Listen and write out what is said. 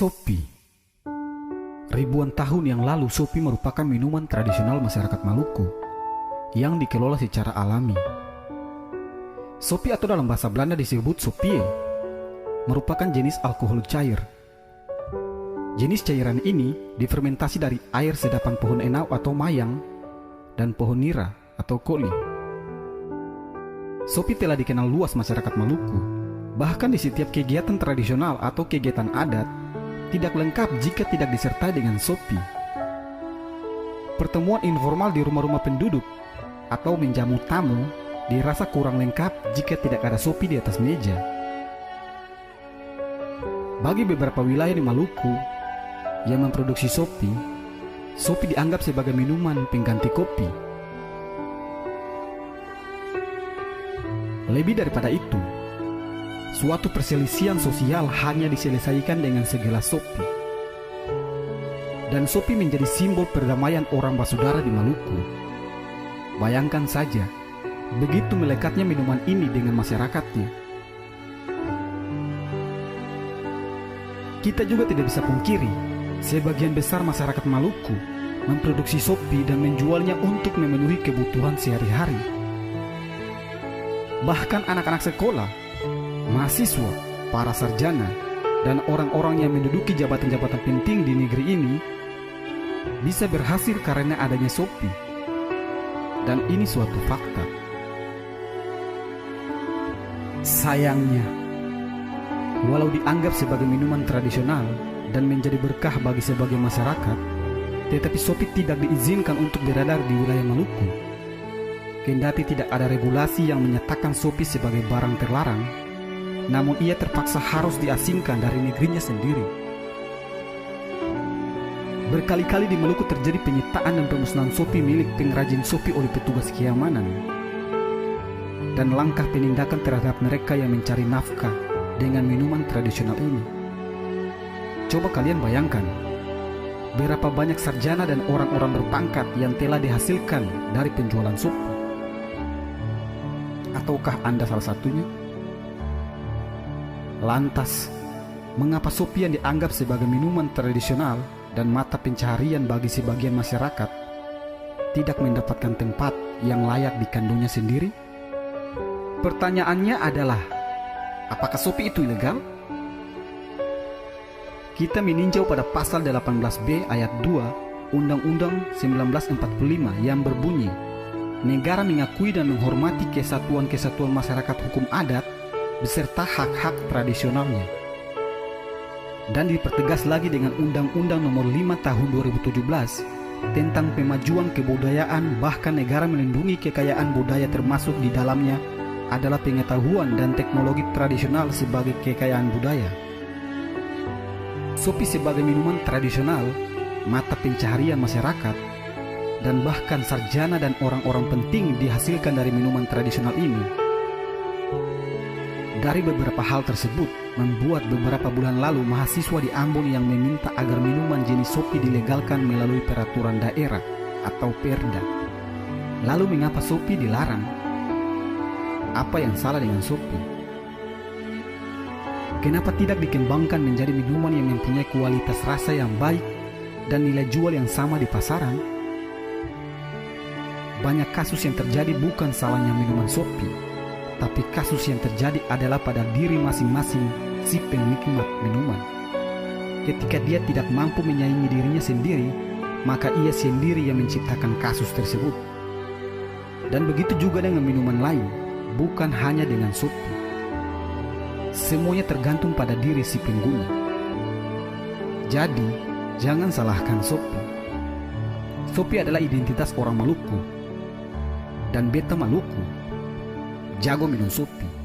Sopi. Ribuan tahun yang lalu, sopi merupakan minuman tradisional masyarakat Maluku yang dikelola secara alami. Sopi atau dalam bahasa Belanda disebut sopie, merupakan jenis alkohol cair. Jenis cairan ini difermentasi dari air sedapan pohon enau atau mayang dan pohon nira atau koli. Sopi telah dikenal luas masyarakat Maluku. Bahkan di setiap kegiatan tradisional atau kegiatan adat, tidak lengkap jika tidak disertai dengan sopi. Pertemuan informal di rumah-rumah penduduk atau menjamu tamu dirasa kurang lengkap jika tidak ada sopi di atas meja. Bagi beberapa wilayah di Maluku yang memproduksi sopi, sopi dianggap sebagai minuman pengganti kopi. Lebih daripada itu, suatu perselisihan sosial hanya diselesaikan dengan segelas sopi. Dan sopi menjadi simbol perdamaian orang basudara di Maluku. Bayangkan saja, begitu melekatnya minuman ini dengan masyarakatnya. Kita juga tidak bisa pungkiri, sebagian besar masyarakat Maluku memproduksi sopi dan menjualnya untuk memenuhi kebutuhan sehari-hari. Bahkan anak-anak sekolah, mahasiswa, para sarjana, dan orang-orang yang menduduki jabatan-jabatan penting di negeri ini bisa berhasil karena adanya sopi. Dan ini suatu fakta. Sayangnya, walau dianggap sebagai minuman tradisional dan menjadi berkah bagi sebagian masyarakat, tetapi sopi tidak diizinkan untuk beredar di wilayah Maluku. Kendati tidak ada regulasi yang menyatakan sopi sebagai barang terlarang, namun ia terpaksa harus diasingkan dari negerinya sendiri. Berkali-kali di Maluku terjadi penyitaan dan pemusnahan sopi milik pengrajin sopi oleh petugas keamanan, dan langkah penindakan terhadap mereka yang mencari nafkah dengan minuman tradisional ini. Coba kalian bayangkan, berapa banyak sarjana dan orang-orang berpangkat yang telah dihasilkan dari penjualan sopi. Ataukah Anda salah satunya? Lantas, mengapa sopi yang dianggap sebagai minuman tradisional dan mata pencaharian bagi sebagian masyarakat tidak mendapatkan tempat yang layak di kandungnya sendiri? Pertanyaannya adalah, apakah sopi itu ilegal? Kita meninjau pada pasal 18B ayat 2 Undang-Undang 1945 yang berbunyi, negara mengakui dan menghormati kesatuan-kesatuan masyarakat hukum adat beserta hak-hak tradisionalnya. Dan dipertegas lagi dengan Undang-Undang Nomor 5 Tahun 2017 tentang pemajuan kebudayaan, bahkan negara melindungi kekayaan budaya termasuk di dalamnya adalah pengetahuan dan teknologi tradisional sebagai kekayaan budaya. Sopi sebagai minuman tradisional, mata pencaharian masyarakat, dan bahkan sarjana dan orang-orang penting dihasilkan dari minuman tradisional ini. Dari beberapa hal tersebut, membuat beberapa bulan lalu mahasiswa di Ambon yang meminta agar minuman jenis sopi dilegalkan melalui peraturan daerah atau perda. Lalu mengapa sopi dilarang? Apa yang salah dengan sopi? Kenapa tidak dikembangkan menjadi minuman yang mempunyai kualitas rasa yang baik dan nilai jual yang sama di pasaran? Banyak kasus yang terjadi bukan salahnya minuman sopi, tapi kasus yang terjadi adalah pada diri masing-masing si penikmat minuman. Ketika dia tidak mampu menyaingi dirinya sendiri, maka ia sendiri yang menciptakan kasus tersebut. Dan begitu juga dengan minuman lain, bukan hanya dengan sopi. Semuanya tergantung pada diri si pengguna. Jadi, jangan salahkan sopi. Sopi adalah identitas orang Maluku. Dan beta Maluku jago minum sopi.